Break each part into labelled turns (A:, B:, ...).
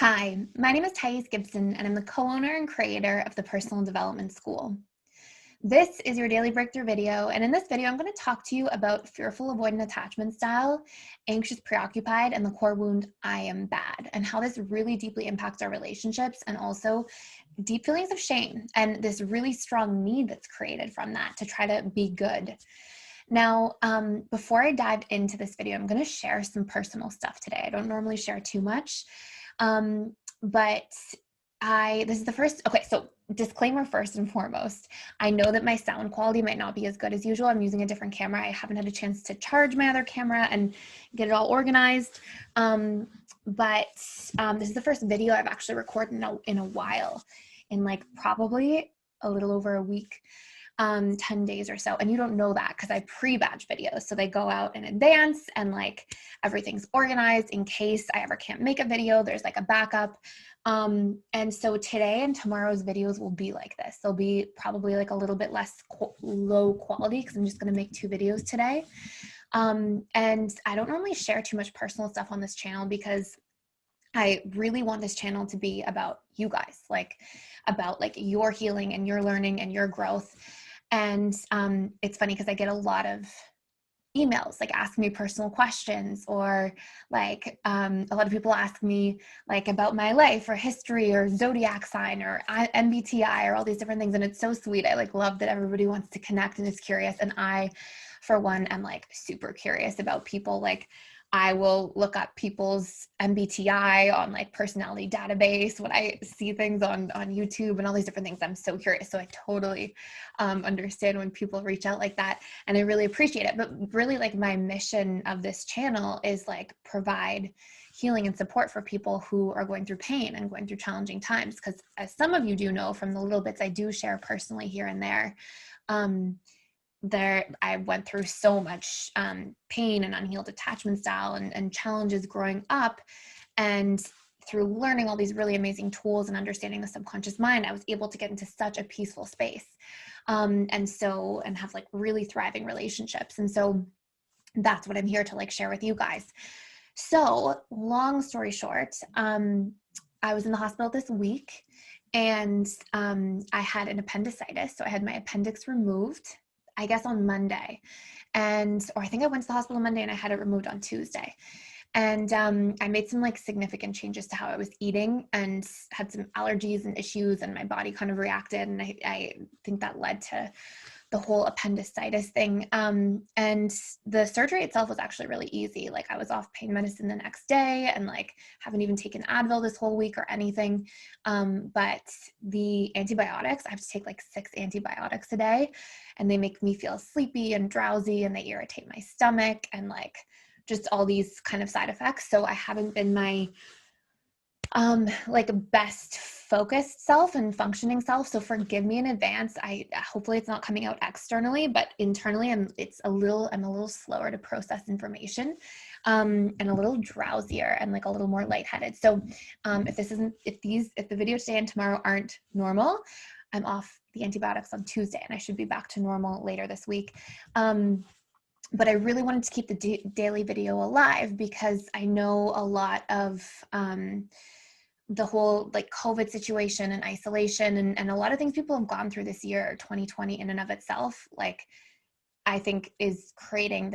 A: Hi, my name is Gibson, and I'm the co-owner and creator of the Personal Development School. This is your daily breakthrough video, and in this video, I'm going to talk to you about fearful avoidant attachment style, anxious preoccupied, and the core wound, I am bad, and how this really deeply impacts our relationships and also deep feelings of shame and this really strong need that's created from that to try to be good. Now, before I dive into this video, I'm going to share some personal stuff today. I don't normally share too much, but this is the first, okay, so disclaimer first and foremost, I know that my sound quality might not be as good as usual. I'm using a different camera. I haven't had a chance to charge my other camera and get it all organized. But this is the first video I've actually recorded in a while, in like probably a little over a week. 10 days or so. And you don't know that because I pre-batch videos. So they go out in advance and like everything's organized in case I ever can't make a video. There's like a backup. And so today and tomorrow's videos will be like this. They'll be probably like a little bit less low quality because I'm just going to make 2 videos today. And I don't normally share too much personal stuff on this channel because I really want this channel to be about you guys, about your healing and your learning and your growth. And it's funny because I get a lot of emails like asking me personal questions, or like a lot of people ask me like about my life or history or zodiac sign or MBTI or all these different things. And it's so sweet. I like love that everybody wants to connect and is curious. And I, for one, am like super curious about people. Like I will look up people's MBTI on like personality database when I see things on YouTube and all these different things. I'm so curious. So I totally understand when people reach out like that, and I really appreciate it. But really, like, my mission of this channel is like provide healing and support for people who are going through pain and going through challenging times. Because as some of you do know from the little bits I do share personally here and there, I went through so much pain and unhealed attachment style and challenges growing up. And through learning all these really amazing tools and understanding the subconscious mind, I was able to get into such a peaceful space. And have like really thriving relationships. And so that's what I'm here to like share with you guys. So long story short, I was in the hospital this week, and I had an appendicitis. So I had my appendix removed, I guess on Monday, or I think I went to the hospital Monday and I had it removed on Tuesday. And I made some like significant changes to how I was eating and had some allergies and issues, and my body kind of reacted. And I think that led to the whole appendicitis thing. And the surgery itself was actually really easy. Like I was off pain medicine the next day and like haven't even taken Advil this whole week or anything. But the antibiotics, I have to take like 6 antibiotics a day, and they make me feel sleepy and drowsy, and they irritate my stomach and like just all these kind of side effects. So I haven't been my like best focused self and functioning self. So forgive me in advance. Hopefully it's not coming out externally, but internally I'm a little slower to process information, and a little drowsier and like a little more lightheaded. So if the video today and tomorrow aren't normal, I'm off the antibiotics on Tuesday and I should be back to normal later this week. But I really wanted to keep the daily video alive because I know a lot of the whole like COVID situation and isolation and a lot of things people have gone through this year, 2020 in and of itself, like I think is creating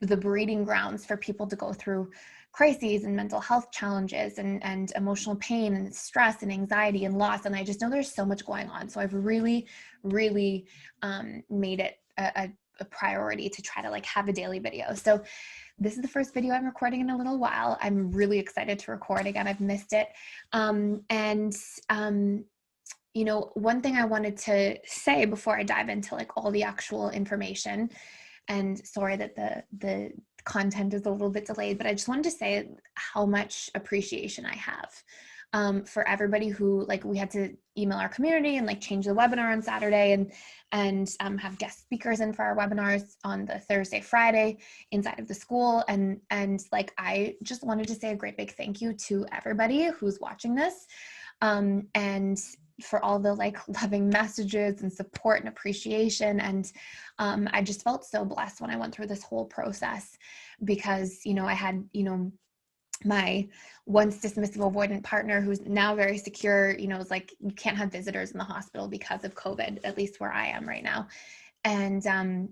A: the breeding grounds for people to go through crises and mental health challenges and emotional pain and stress and anxiety and loss. And I just know there's so much going on. So I've really, really made it a priority to try to like have a daily video. So this is the first video I'm recording in a little while. I'm really excited to record again. I've missed it. You know, one thing I wanted to say before I dive into like all the actual information, and sorry that the content is a little bit delayed, but I just wanted to say how much appreciation I have for everybody who, like, we had to email our community and like change the webinar on Saturday and have guest speakers in for our webinars on the Thursday, Friday inside of the school. And like, I just wanted to say a great big thank you to everybody who's watching this, and for all the like loving messages and support and appreciation. And I just felt so blessed when I went through this whole process because, you know, I had, you know, my once dismissive avoidant partner, who's now very secure, was like, you can't have visitors in the hospital because of COVID, at least where I am right now. And,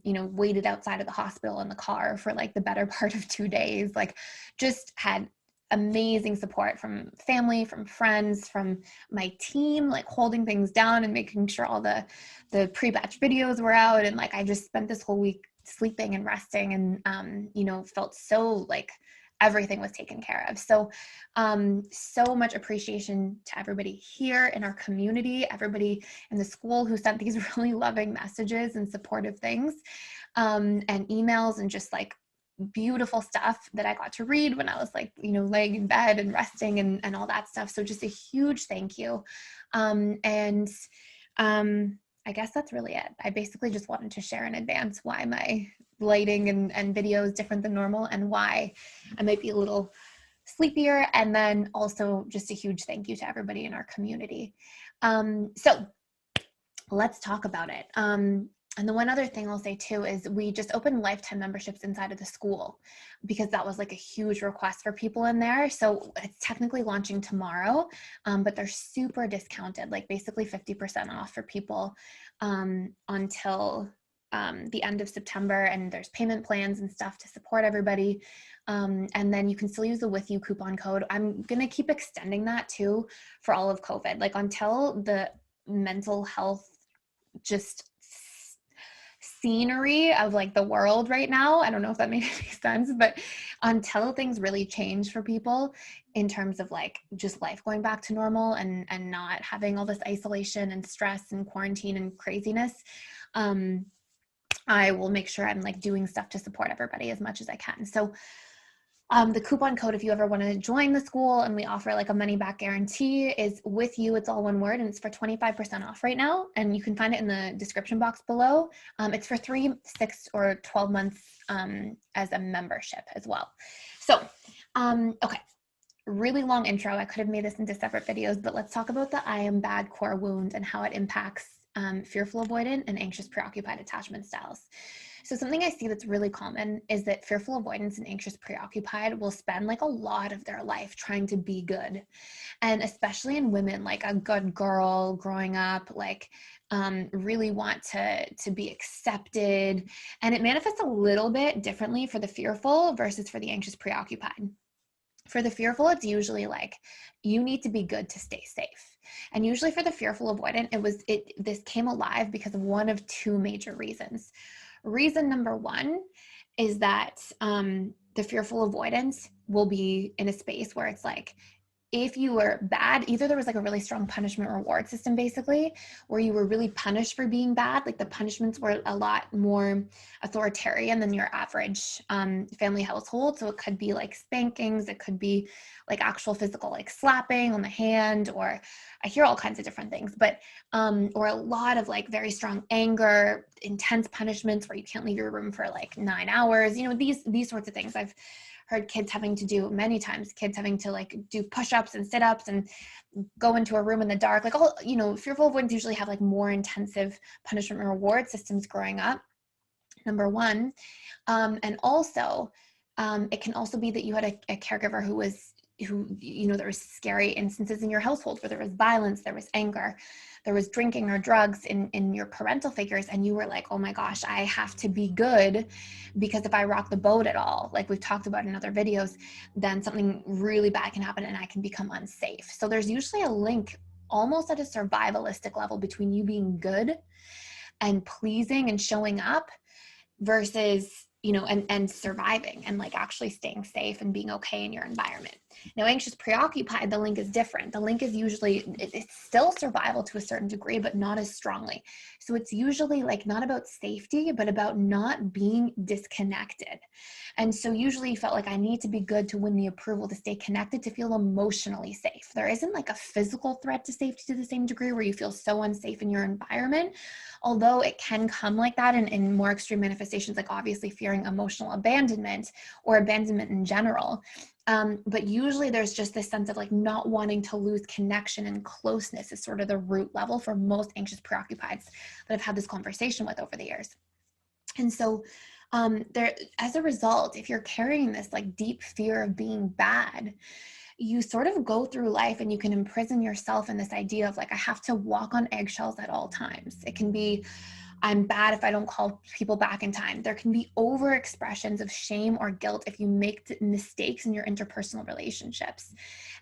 A: waited outside of the hospital in the car for like the better part of 2 days, like just had amazing support from family, from friends, from my team, like holding things down and making sure all the pre-batch videos were out. And like, I just spent this whole week sleeping and resting and, felt so like everything was taken care of. So, so much appreciation to everybody here in our community, everybody in the school who sent these really loving messages and supportive things, and emails and just like beautiful stuff that I got to read when I was like, laying in bed and resting and all that stuff. So just a huge thank you. And I guess that's really it. I basically just wanted to share in advance why my lighting and video is different than normal and why I might be a little sleepier. And then also just a huge thank you to everybody in our community. So let's talk about it. And the one other thing I'll say too is we just opened lifetime memberships inside of the school because that was like a huge request for people in there. So it's technically launching tomorrow, but they're super discounted, like basically 50% off for people until the end of September. And there's payment plans and stuff to support everybody. And then you can still use the With You coupon code. I'm going to keep extending that too for all of COVID, like until the mental health just scenery of like the world right now. I don't know if that made any sense, but until things really change for people in terms of like just life going back to normal and not having all this isolation and stress and quarantine and craziness, I will make sure I'm like doing stuff to support everybody as much as I can. So the coupon code, if you ever want to join the school, and we offer like a money back guarantee, is With You. It's all one word, and it's for 25% off right now. And you can find it in the description box below. It's for 3, 6, or 12 months as a membership as well. So, okay, really long intro. I could have made this into separate videos, but let's talk about the I am bad core wound and how it impacts fearful avoidant and anxious preoccupied attachment styles. So something I see that's really common is that fearful avoidance and anxious preoccupied will spend like a lot of their life trying to be good. And especially in women, like a good girl growing up, like really want to be accepted. And it manifests a little bit differently for the fearful versus for the anxious preoccupied. For the fearful, it's usually like, you need to be good to stay safe. And usually for the fearful avoidant, this came alive because of one of two major reasons. Reason number one is that the fearful avoidance will be in a space where it's like, if you were bad, either there was like a really strong punishment reward system, basically, where you were really punished for being bad. Like the punishments were a lot more authoritarian than your average family household. So it could be like spankings, it could be like actual physical, like slapping on the hand, or I hear all kinds of different things, but or a lot of like very strong anger, intense punishments where you can't leave your room for like 9 hours. These sorts of things. I've heard kids having to do many times, kids having to like do push-ups and sit-ups and go into a room in the dark. Like all, fearful avoidants usually have like more intensive punishment and reward systems growing up, number one. And also, it can also be that you had a caregiver who there was scary instances in your household where there was violence, there was anger, there was drinking or drugs in your parental figures. And you were like, oh my gosh, I have to be good, because if I rock the boat at all, like we've talked about in other videos, then something really bad can happen and I can become unsafe. So there's usually a link almost at a survivalistic level between you being good and pleasing and showing up versus and surviving and like actually staying safe and being okay in your environment. Now, anxious preoccupied, the link is different. The link is usually, it's still survival to a certain degree, but not as strongly. So it's usually like not about safety, but about not being disconnected. And so usually you felt like, I need to be good to win the approval, to stay connected, to feel emotionally safe. There isn't like a physical threat to safety to the same degree where you feel so unsafe in your environment, although it can come like that in more extreme manifestations, like obviously fearing emotional abandonment or abandonment in general. But usually there's just this sense of like not wanting to lose connection and closeness is sort of the root level for most anxious preoccupieds that I've had this conversation with over the years. And so There, as a result, if you're carrying this like deep fear of being bad, you sort of go through life and you can imprison yourself in this idea of like, I have to walk on eggshells at all times. It can be, I'm bad if I don't call people back in time. There can be over expressions of shame or guilt if you make mistakes in your interpersonal relationships.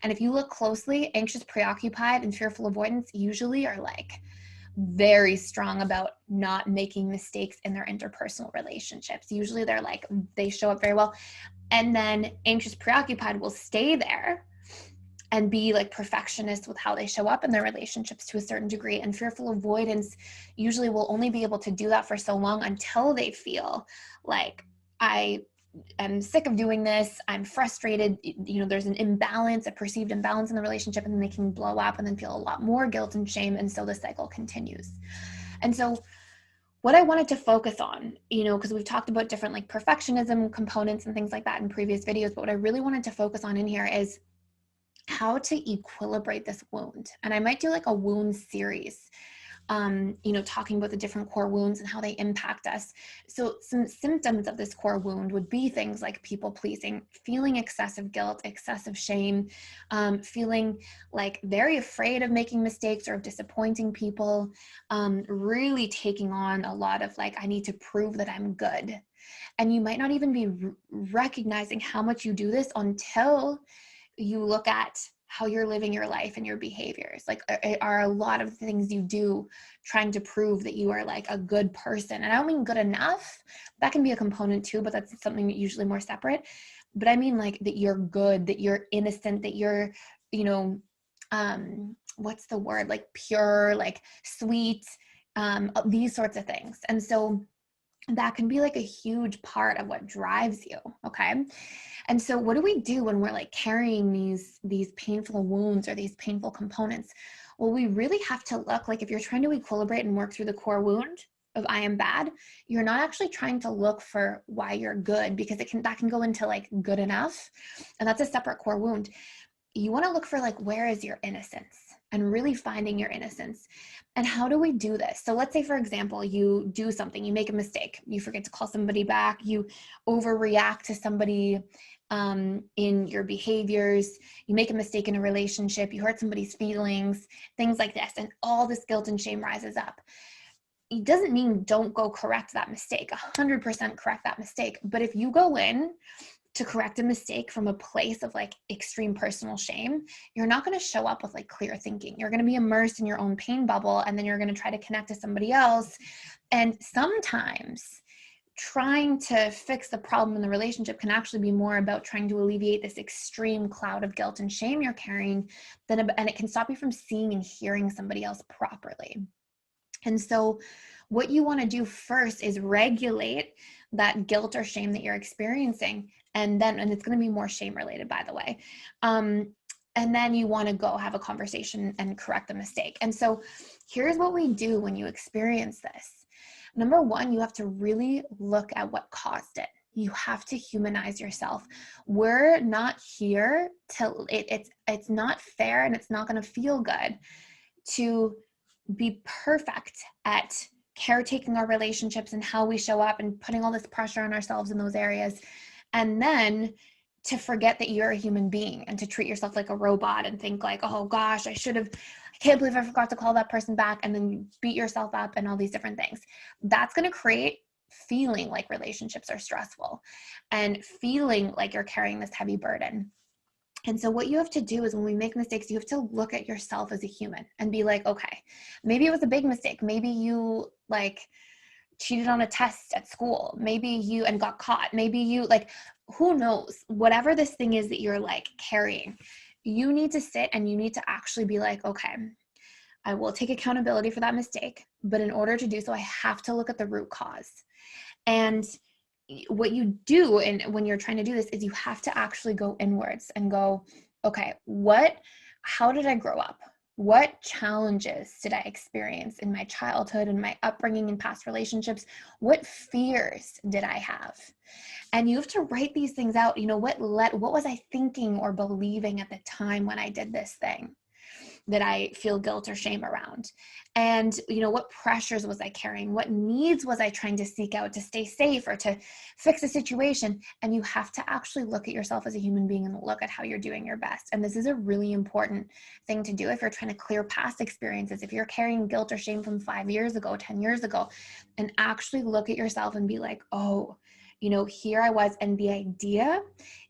A: And if you look closely, anxious, preoccupied, and fearful avoidance usually are like very strong about not making mistakes in their interpersonal relationships. Usually they're like, they show up very well. And then anxious, preoccupied will stay there and be like perfectionists with how they show up in their relationships to a certain degree. And fearful avoidance usually will only be able to do that for so long until they feel like, I'm sick of doing this. I'm frustrated. You know, there's an imbalance, a perceived imbalance in the relationship, and then they can blow up and then feel a lot more guilt and shame. And so the cycle continues. And so what I wanted to focus on, you know, because we've talked about different like perfectionism components and things like that in previous videos, but what I really wanted to focus on in here is how to equilibrate this wound. And I might do like a wound series, you know, talking about the different core wounds and how they impact us. So some symptoms of this core wound would be things like people pleasing, feeling excessive guilt, excessive shame, feeling like very afraid of making mistakes or of disappointing people, really taking on a lot of like, I need to prove that I'm good. And you might not even be recognizing how much you do this until you look at how you're living your life and your behaviors. Like, are a lot of things you do trying to prove that you are like a good person? And I don't mean good enough. That can be a component too, but that's something usually more separate. But I mean like that you're good, that you're innocent, that you're, you know, what's the word? Like pure, like sweet, these sorts of things. And so that can be like a huge part of what drives you. Okay. And so what do we do when we're like carrying these painful wounds or these painful components? Well, we really have to look like, if you're trying to equilibrate and work through the core wound of I am bad, you're not actually trying to look for why you're good, because that can go into like good enough. And that's a separate core wound. You want to look for like, where is your innocence, and really finding your innocence. And how do we do this? So let's say, for example, you do something, you make a mistake, you forget to call somebody back, you overreact to somebody in your behaviors, you make a mistake in a relationship, you hurt somebody's feelings, things like this, and all this guilt and shame rises up. It doesn't mean don't go correct that mistake, 100% correct that mistake. But if you go in to correct a mistake from a place of like extreme personal shame, you're not going to show up with like clear thinking. You're going to be immersed in your own pain bubble, and then you're going to try to connect to somebody else. And sometimes trying to fix the problem in the relationship can actually be more about trying to alleviate this extreme cloud of guilt and shame you're carrying and it can stop you from seeing and hearing somebody else properly. And so what you want to do first is regulate that guilt or shame that you're experiencing. And it's going to be more shame related, by the way. And then you want to go have a conversation and correct the mistake. And so here's what we do when you experience this. Number one, you have to really look at what caused it. You have to humanize yourself. We're not here to, it's not fair, and it's not going to feel good to be perfect at caretaking our relationships and how we show up and putting all this pressure on ourselves in those areas. And then to forget that you're a human being and to treat yourself like a robot and think like, oh gosh, I can't believe I forgot to call that person back, and then beat yourself up and all these different things. That's going to create feeling like relationships are stressful and feeling like you're carrying this heavy burden. And so what you have to do is, when we make mistakes, you have to look at yourself as a human and be like, okay, maybe it was a big mistake. Maybe you like cheated on a test at school. Maybe you and got caught. Maybe you like, who knows, whatever this thing is that you're like carrying, you need to sit and you need to actually be like, okay, I will take accountability for that mistake. But in order to do so, I have to look at the root cause. And what you do, and when you're trying to do this, is you have to actually go inwards and go, okay, how did I grow up? What challenges did I experience in my childhood and my upbringing and past relationships? What fears did I have? And you have to write these things out. You know, what was I thinking or believing at the time when I did this thing? that I feel guilt or shame around? And, what pressures was I carrying? What needs was I trying to seek out to stay safe or to fix a situation? And you have to actually look at yourself as a human being and look at how you're doing your best. And this is a really important thing to do if you're trying to clear past experiences, if you're carrying guilt or shame from 5 years ago, 10 years ago, and actually look at yourself and be like, oh, here I was. And the idea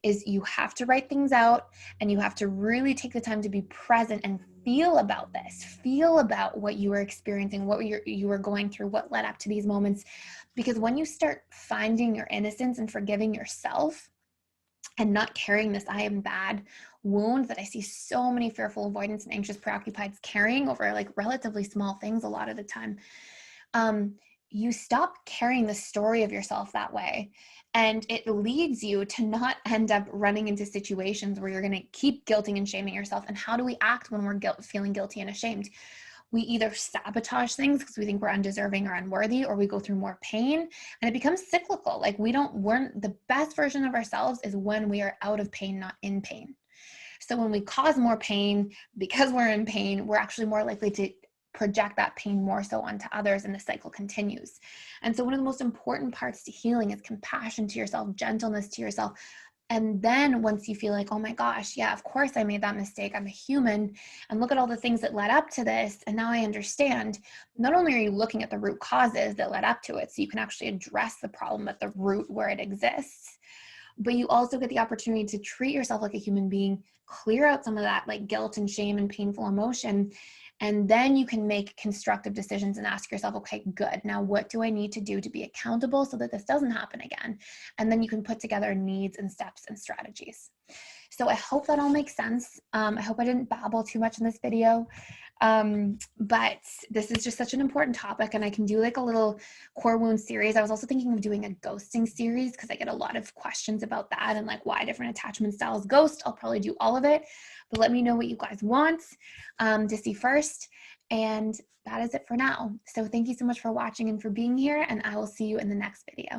A: is you have to write things out and you have to really take the time to be present and feel about this, feel about what you were experiencing, what you were going through, what led up to these moments. Because when you start finding your innocence and forgiving yourself and not carrying this I am bad wound that I see so many fearful avoidants and anxious preoccupieds carrying over like relatively small things a lot of the time, you stop carrying the story of yourself that way. And it leads you to not end up running into situations where you're going to keep guilting and shaming yourself. And how do we act when we're feeling guilty and ashamed? We either sabotage things because we think we're undeserving or unworthy, or we go through more pain, and it becomes cyclical. Like we're the best version of ourselves is when we are out of pain, not in pain. So when we cause more pain because we're in pain, we're actually more likely to project that pain more so onto others, and the cycle continues. And so one of the most important parts to healing is compassion to yourself, gentleness to yourself. And then once you feel like, oh my gosh, yeah, of course I made that mistake, I'm a human, and look at all the things that led up to this, and now I understand, not only are you looking at the root causes that led up to it, so you can actually address the problem at the root where it exists, but you also get the opportunity to treat yourself like a human being, clear out some of that like guilt and shame and painful emotion. And then you can make constructive decisions and ask yourself, okay, good. Now, what do I need to do to be accountable so that this doesn't happen again? And then you can put together needs and steps and strategies. So I hope that all makes sense. I hope I didn't babble too much in this video. But this is just such an important topic, and I can do like a little core wound series. I was also thinking of doing a ghosting series because I get a lot of questions about that and like why different attachment styles ghost. I'll probably do all of it, but let me know what you guys want to see first. And that is it for now. So thank you so much for watching and for being here, and I will see you in the next video.